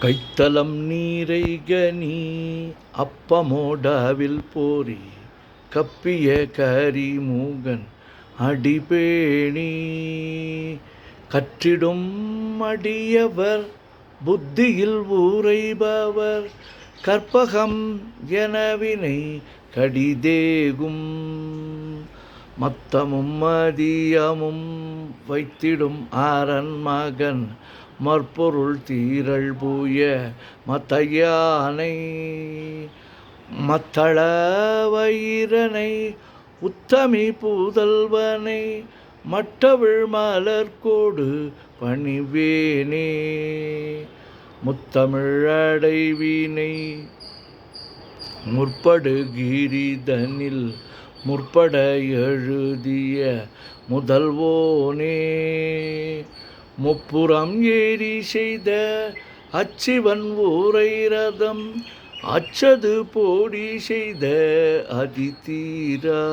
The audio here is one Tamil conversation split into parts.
கைத்தலம் நீரைகனி அப்பமோடாவில் போரி கப்பிய கரிமூகன் அடிபேணி கற்றிடும் அடியவர் புத்தியில் ஊரைபவர் கற்பகம் எனவினை கடிதேகும் மத்தமும் மதியமும் வைத்திடும் ஆரன் மகன் மற்பொருள் தீரள் பூய மத்தையானை மத்தள வயிரனை உத்தமி பூதல்வனை மட்டவிழ் மலர்கோடு பணிவேனே முத்தமிழடைவினை முற்படு கிரிதனில் முற்பட எழுதிய முதல்வோனே முப்புறம் ஏறி செய்த அச்சிவன் ஊரை ரதம் அச்சது போடி செய்த அதிதீரா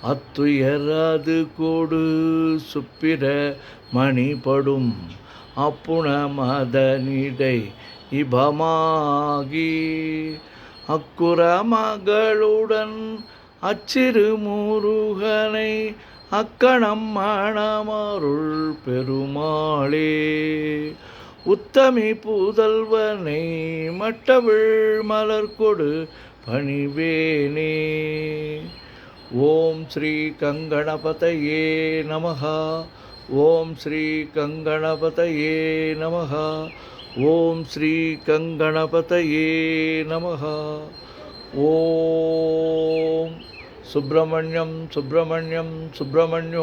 அத்துயராது கோடு சுப்பிர மணிபடும் அப்புண மதனிடை இபமாகி அக்குற மகளுடன் அச்சிறு முருகனை அக்கணம் மணமருள் பெருமாளே உத்தமி பூதல்வனை மட்டவிழ் மலர்கொடு பணிவேனே. ஓம் ஸ்ரீ கங்கணபதயே நமஹ. ஓம் ஸ்ரீ கங்கணபதயே நமஹ. ஓம் ஸ்ரீ கங்கணபதயே நமஹ. ஓம் சுப்பிரமணியம் சுப்பிரமணியம் சுப்பிரமணியோம்.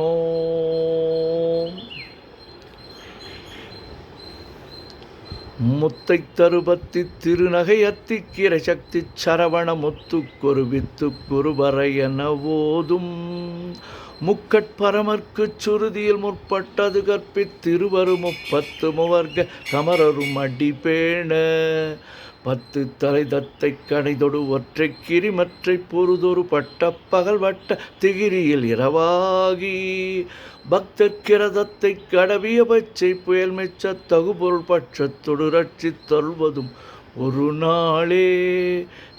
முத்தை தருபத்தி திருநகை அத்திக்கிரை சக்தி சரவண முத்துக்கொரு வித்துக்குரு வரையென ஓதும் முக்கட்பரமர்க்குச் சுருதியில் முற்பட்டது கற்பித்திருவரு முப்பத்து முவர்க கமரரும் அடிபேண பத்து தலை தத்தை கடைதொடு ஒற்றை கிரிமற்றை பொருதொரு பட்ட பகல் வட்ட திகிரியில் இரவாகி பக்தர்கிரதத்தை கடவிய பச்சை புயல் மெச்ச தகுபொருள் பட்சத்தொடு ரட்சித் தொல்வதும் ஒரு நாளே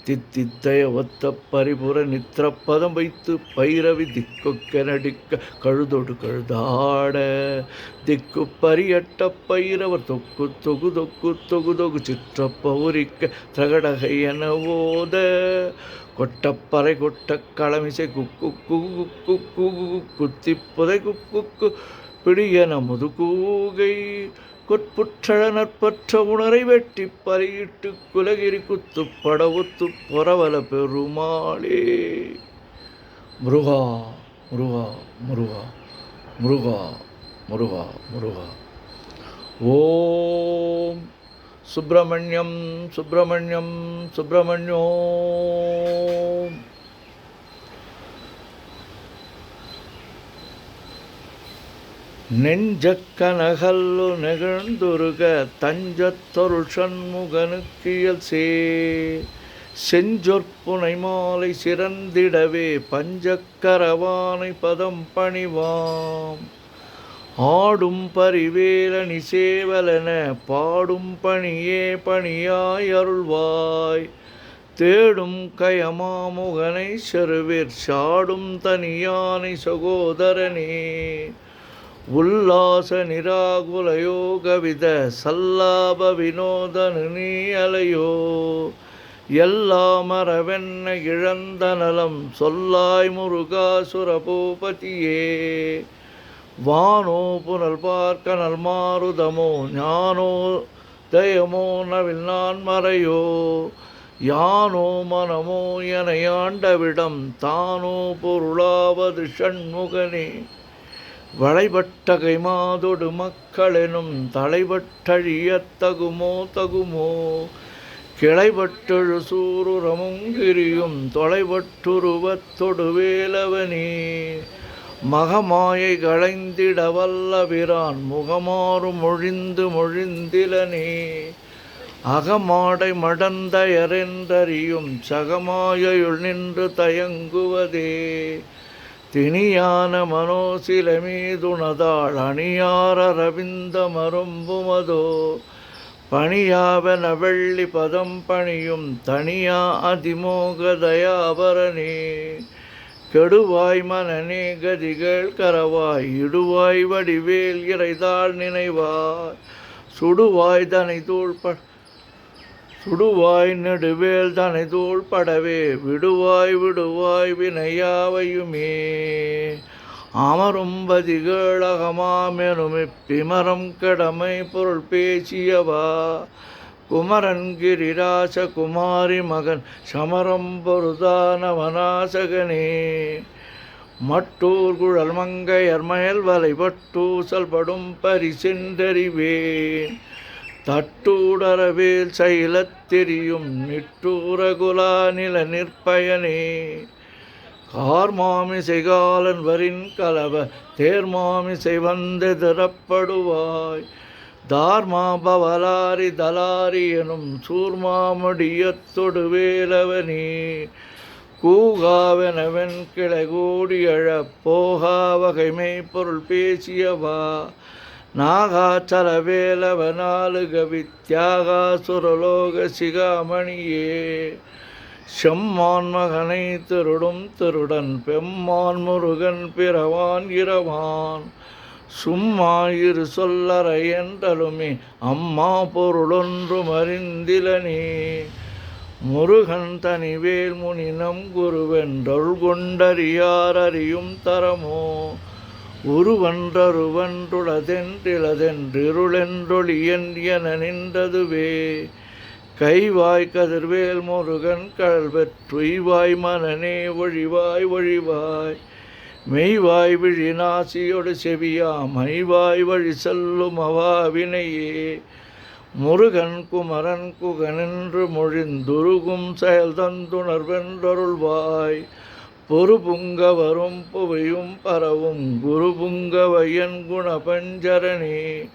தித்தித்தய ஒத்த பரிபுர நித்திரப்பதம் வைத்து பைரவி திக்கொக்க நடிக்க கழுதொடு கழுதாட திக்கு பரியட்ட பைரவர் தொக்கு தொகு தொக்கு தொகு தொகு சிற்றப்பௌரிக்க தகடகை என ஓத கொட்டப்பறை கொட்ட களமிசை குக்கு குகு குக்கு குத்தி புதை குக்கு பிடியன முதுகூகை கொட்புற்றழ நற்பற்ற உணரை வெட்டி பலியிட்டு குலகிரி குத்து படவுத்து பொறவல பெருமாளே. முருகா முருகா முருகா முருகா முருகா முருகா. ஓம் சுப்பிரமணியம் சுப்பிரமணியம் சுப்பிரமணியோம். நெஞ்சக்கனகல்லு நெகழ்ந்துருக தஞ்சத்தொருள் சண்முகனுக்கியல் செஞ்சொற்புனை மாலை சிறந்திடவே பஞ்சக்கரவானை பதம் பணிவாம் ஆடும் பரிவேலனி சேவலென பாடும் பணியே பணியாய் அருள்வாய் தேடும் கயமாமுகனை செருவிற் சாடும் தனியானை சகோதரனே உல்லாச நிராகுல யோகவித சல்லாப வினோதனு நீ அலையோ எல்லாமரவென்ன இழந்த நலம் சொல்லாய் முருகாசுர பூபதியே வானோ புனல் பார்க்க நல் மாருதமோ ஞானோ தயமோ நவில் நான் மறையோ யானோ மனமோ என ஆண்டவிடம் தானோ பொருளாவது ஷண்முகனே வளைபட்டகை மாதொடு மக்களெனும் தலைவட்டழியத் தகுமோ தகுமோ கிளைபட்டெழு சூருரமுங்கிரியும் தொலைவட்டுருவத்தொடு வேலவனே மகமாயை களைந்திட வல்லபிரான் முகமாறு மொழிந்து மொழிந்திலனே அகமாடை மடந்தயரென்றறியும் சகமாயுள் நின்று தயங்குவதே திணியான மனோசில மீதுணதாள் அணியார ரவிந்த மரும்புமதோ பணியாவன வெள்ளி பதம் பணியும் தனியா அதிமோக தயாபரணே. கெடுவாய் மனநே கதிகள் கரவாய் இடுவாய் வடிவேல் இறைதாள் நினைவாய். சுடுவாய் நெடுவேல் தனை தூள் படவே விடுவாய் விடுவாய் வினையாவையுமே. அமரும் பதிகள் அகமாமெனும் பிமரம் கடமை பொருள் பேசியவா. குமரன் கிரிராச குமாரி மகன் சமரம் பொருதானவனாசகனே. மட்டூர் குழல் மங்கையர் மயல் வலை பட்டூசல் படும் பரிசென்றறிவேன். தட்டூடரவேல் சைலத்தெரியும் நிட்டூரகுலா நில நிற்பயனே. கார்மாமிசைகாலன் வரின் கலவ தேர்மாமிசை வந்தெதிரப்படுவாய். தார்மா பவலாரி தலாரி எனும் சூர்மாமுடியத்தொடு வேலவனே. கூகாவெனவென் கிளை கூடியழப் போகா வகைமை பொருள் பேசியவா. நாகாச்சல வேலவ நாலுகவி தியாகா சுரலோக சிகாமணியே. செம்மான் மகனை திருடும் திருடன் பெம்மான் முருகன் பிறவான் இரவான். சும்மா இரு சொல்லற என்றலுமே அம்மா பொருளொன்றும் அறிந்திலனே. முருகன் தனிவேல் முனினம் குருவென்றொள் கொண்டறியார் அறியும் தரமோ. உருவன்றருவன்றுளதென்றிலதென்றிருளென்றொளியன் என நின்றதுவே. கைவாய் கதிர்வேல் முருகன் கடல் பெற்றுய்வாய் மனநே ஒழிவாய் ஒழிவாய். மெய்வாய் விழி நாசியொடு செவியா மைவாய் வழி செல்லும் அவாவினையே. முருகன் குமரன் குகனென்று மொழிந்துருகும் செயல் தந்துணர்வென்றருள்வாய். பொறுபுங்க வரும் புவையும் பரவும் குருபுங்கவையன் குணபஞ்சரணே.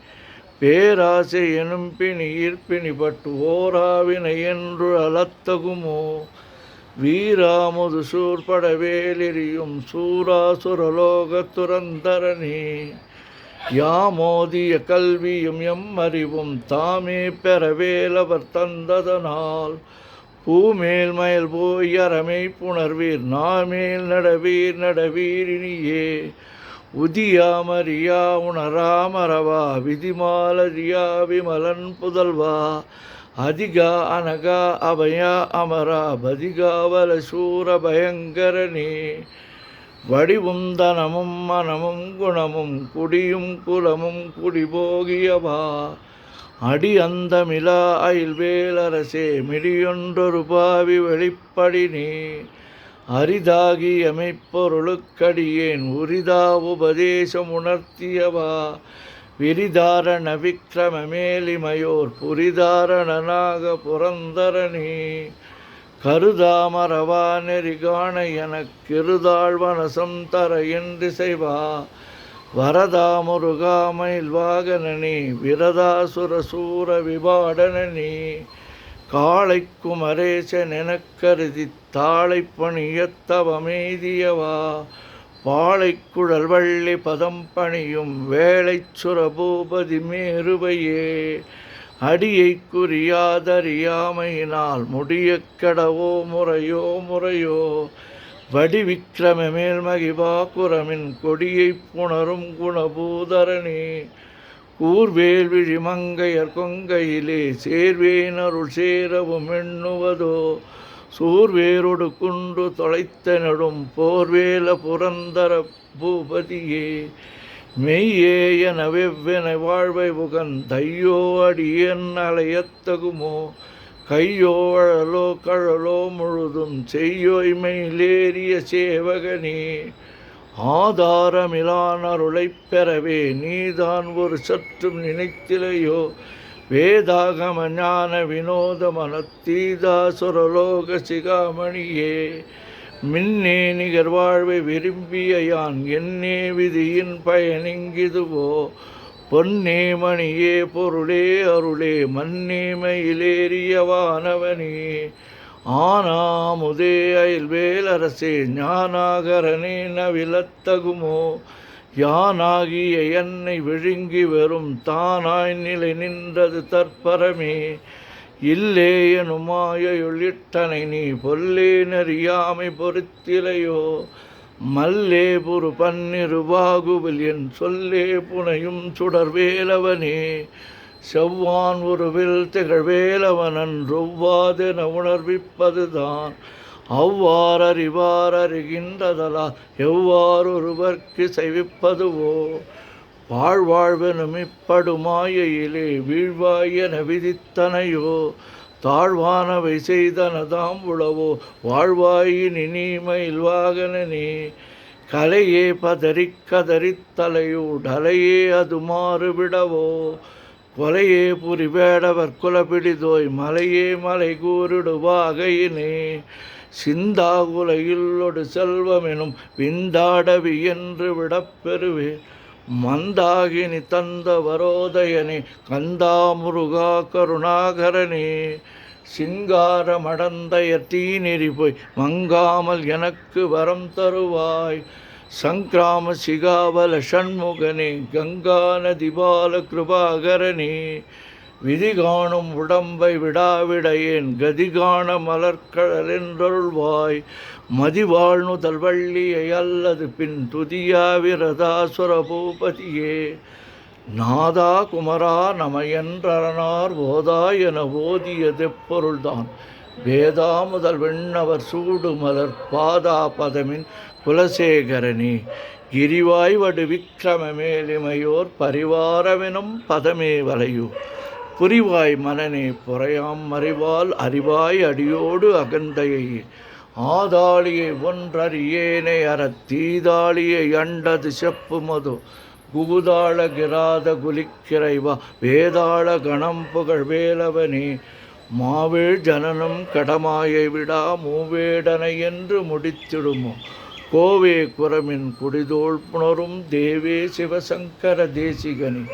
பேராசை எனும் பிணியிற் பிணிபட்டு ஓராவினை என்று அலத்தகுமோ. வீராமுது சூர்படவேலெரியும் சூராசுரலோக துரந்தரனே. யாமோதிய கல்வியும் எம் அறிவும் தாமே பெறவேலவர் தந்ததனால். பூமேல் மயல் போய் அறமை புணர்வீர் நாமேல் நடவீர் நடவீரினியே. உதியாமறியா உணராமரவா விதிமாலரியா விமலன் புதல்வா. அதிகா அனகா அபயா அமரா பதிகாவல சூர பயங்கரனே. வடிவும் தனமும் மனமும் குணமும் குடியும் குலமும் குடிபோகியவா. அடி அந்தமிலா அயில்வேலரசே மிடியொன்றொரு பாவி வெளிப்படினே. அரிதாகி எமைப்பொருளுக்கடியேன் உரிதா உபதேசம் உணர்த்தியவா. விரிதாரண விக்ரம மேலிமையோர் புரிதாரணனாக புரந்தரனே. கருதாமரவா நெறிகாண எனக்கிருதாழ்வனசம் தர என்றிசைவா. வரதா முருகா மயில் வாகனனே விரதாசுர சூர விபாடனனே. காளை குமரேசன் எனக்கருதி தாளை பணியத்தவமெய்தியவா. பாளைக்குழல் வள்ளி பதம் பணியும் வேளைச் சுரபூபதி மேருவையே. அடியை குறியாதறியாமையினால் முடியக் கடவோ முறையோ முறையோ. வடிவிக்கிரம மேல்மகிபா குரமின் கொடியைப் புணரும் குணபூதரனே. கூர்வேல் விழி மங்கையர் கொங்கையிலே சேர்வேனருள் சேரவும் எண்ணுவதோ. சூர்வேரொடு குன்று தொலைத்த நெடும் போர்வேல புரந்தர பூபதியே. மெய்யே என வெவ்வென வாழ்வை புகன் தையோ அடியன் அலையத்தகுமோ. கையோ அழலோ கழலோ முழுதும் செய்யோய்மையிலேறிய சேவகனே. ஆதாரமிலான் அருளைப் பெறவே நீதான் ஒரு சற்றும் நினைத்திலையோ. வேதாகம ஞான வினோத மனத்தீதாசுரலோக சிகாமணியே. மின்னே நிகர் வாழ்வை விரும்பிய யான் என்னே விதியின் பயனிங்கிதுவோ. பொன்னே மணியே பொருளே அருளே மன்னே மயிலேறிய வானவனே. ஆனாமுதே அயில்வேலரசே ஞானாகரனே நவிலத்தகுமோ. யானாகிய என்னை விழுங்கி வெறும் தானாய் நிலை நின்றது தற்பரமே. இல்லே எனும் மாயையுள்ளிட்டனை நீ பொல்லே நறியாமை பொறுத்திலையோ. மல்லே புரு பன்னிரு பாகுவில் என் சொல்லே புனையும் சுடர்வேலவனே. செவ்வான் உருவில் திகழ்வேலவனன் ரொவ்வாதென உணர்விப்பதுதான். அவ்வாறறிவார் அறிகின்றதலா எவ்வாறொருவர்க்கு செய்விப்பதுவோ. வாழ்வாழ்வெனும் இப்படுமாயையிலே வீழ்வாயென விதித்தனையோ. தாழ்வானவை செய்தனதாம் உளவோ வாழ்வாயினி நீமயில் வாகனனே. கலையே பதறிக் கதறித் தலையூடலையே அது மாறுவிடவோ. கொலையே புரிவேடவர் குலபிடிதோய் மலையே மலை கூறிடுவாகையினே. சிந்தாகுலையுள்ளொடு செல்வமெனும் விந்தாடவி என்று விடப்பெறுவே. மந்தாகினி தந்த வரோதயனே கந்தா முருகா கருணாகரனே. சிங்காரமடந்தைய தீநெறி போய் மங்காமல் எனக்கு வரம் தருவாய். சங்கிராம சிகாவல ஷண்முகனே கங்கா நதிபால கிருபாகரனே. விதி காணும் உடம்பை விடாவிடையேன் கதி காண மலர்கடலென்றருள்வாய். மதிவாழ்நுதல் வள்ளியை அல்லது பின் துதியாவிரதாசுர பூபதியே. நாதா குமரா நமையன்றனார் போதா என ஓதியதெப்பொருள்தான். வேதா முதல் விண்ணவர் சூடுமலர் பாதா பதமின் குலசேகரனே. கிரிவாய் வடு விக்கிரம மேலிமையோர் பரிவாரமெனும் பதமே வலையோ. புரிவாய் மனனே பொறையாம் மறைவால் அறிவாய் அடியோடு அகந்தையை. ஆதாளியை ஒன்றறியேனை அறத் தீதாளியை அண்டது செப்பு மது. குகுதாள கிராத குலிக்கிறைவா வேதாள கணம் புகழ் வேலவனே. மாவேள் ஜனனம் கடமாயை விடா மூவேடனை என்று முடித்திடுமோ. கோவே குரமின் குடிதோள் புணரும் தேவே சிவசங்கர தேசிகனே.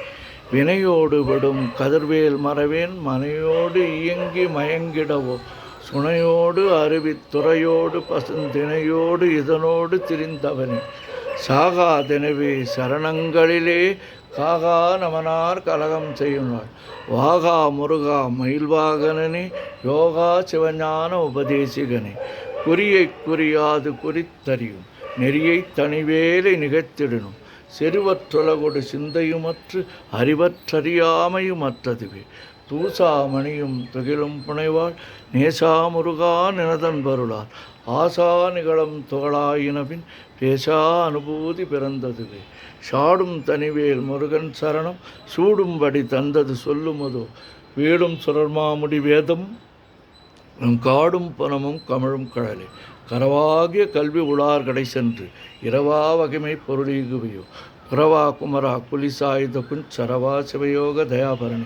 வினையோடு விடும் கதிர்வேல் மறவேன் மனையோடு இயங்கி மயங்கிடவோ. சுனையோடு அருவித் துறையோடு பசுந்தினையோடு இதனோடு திரிந்தவனே. சாகாதெனவே சரணங்களிலே காகா நமனார் கலகம் செய்யுனாள். வாகா முருகா மயில்வாகனனே யோகா சிவஞான உபதேசிகனே. குறியைக் குறியாது குறித்தறியும் நெறியை தனிவேலை நிகழ்த்திடணும். செருவற்றுலகொடு சிந்தையுமற்று அறிவற்றறியாமையுமற்றதுவே. தூசாமணியும் துகிலும் புனைவாள் நேசா முருகா நினதன் வருளால். ஆசா நிகழும் துகளாயினபின் பேசா அனுபூதி பிறந்ததுவே. சாடும் தனிவேல் முருகன் சரணம் சூடும்படி தந்தது சொல்லுமதோ. வீடும் சுரர்மாமுடி வேதம் காடும் பணமும் கமழும் கடலே. கரவாகிய கல்வி உளார் கடை சென்று இரவா வகைமை பொருளீகுவையோ. குரவா குமரா குலிசாயுத குஞ்சரவா சிவயோக தயாபரணி.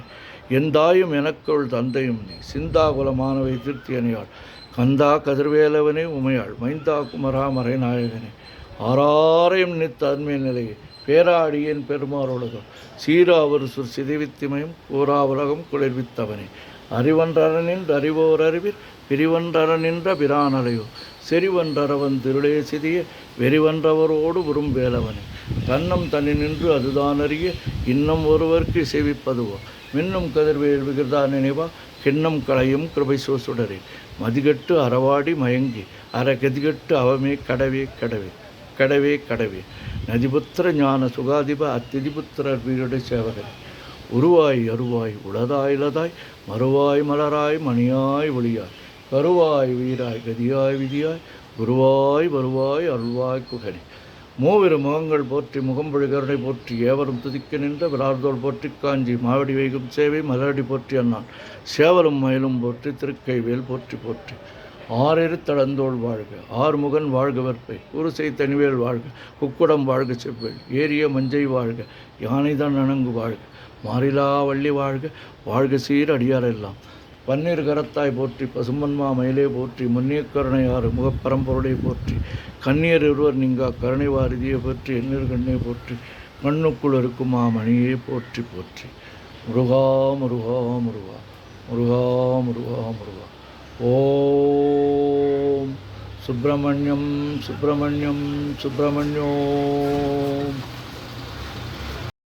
எந்தாயும் எனக்குள் தந்தையும் நீ சிந்தாகுலமானவை திருத்தியனையாள். கந்தா கதிர்வேலவனே உமையாள் மைந்தா குமரா மறைநாயகனே. ஆறாரையும் நித்த அன்மை நிலையே பேராடியேன் பெருமாறுலகம். சீராவரு சுர் சிதைவித்திமையும் கூறா உலகம் குளிர்வித்தவனே. அறிவன்றரனின் அறிவோர் அறிவிற் பிரிவன்றரனின்ற பிரானலையோ. செறிவன்றரவன் திருளே சிதிய வெறிவன்றவரோடு வேலவனே. தன்னம் தனி நின்று அதுதான் அறிய இன்னும் ஒருவர்க்கு இசைவிப்பதுவோ. மின்னும் கதிர்வேல் விகிர்தா நினைவா கிண்ணம் களையும் கிருபை சோசுடரே. மதிகட்டு அறவாடி மயங்கி கதிகட்டு அவமே கடவே கடவே கடவே கடவே. நதிபுத்திர ஞான சுகாதிப அத்திதிபுத்திரர் வீருடை சேவகரே. உருவாய் அருவாய் உளதாய் இலதாய் மறுவாய் மலராய் மணியாய் ஒளியாய். கருவாய் வீராய் கதியாய் விதியாய் குருவாய் வருவாய் அருள்வாய் குகனே. மூவிரு முகங்கள் போற்றி முகம்பொழி கருணை போற்றி ஏவரும் துதிக்க நின்ற விரார்தோள் போற்றி காஞ்சி மாவடி வைகும் சேவை மலரடி போற்றி அண்ணான். சேவலும் மயிலும் போற்றி திருக்கைவேல் போற்றி போற்றி. ஆறிரு தடந்தோள் வாழ்க ஆறுமுகன் வாழ்க வெற்பை குருசை தனிவேல் வாழ்க குக்குடம் வாழ்க செவ்வேல் ஏரிய மஞ்சை வாழ்க யானைதான் நனங்கு வாழ்க மாறிலா வள்ளி வாழ்க வாழ்க சீர் அடியாரெல்லாம். பன்னீர் கரத்தாய் போற்றி பசுமன்மா மயிலே போற்றி முன்னிய கருணையாறு முகப்பரம்பொருளை போற்றி. கண்ணீர் இருவர் நீங்கா கருணை வாரிதியை போற்றி எண்ணீர் கண்ணை போற்றி கண்ணுக்குள் இருக்குமா மணியே போற்றி போற்றி. முருகா முருகா முருகா முருகா முருகா முருகா. ஓம் சுப்பிரமணியம் சுப்பிரமணியம் சுப்பிரமணியோம்.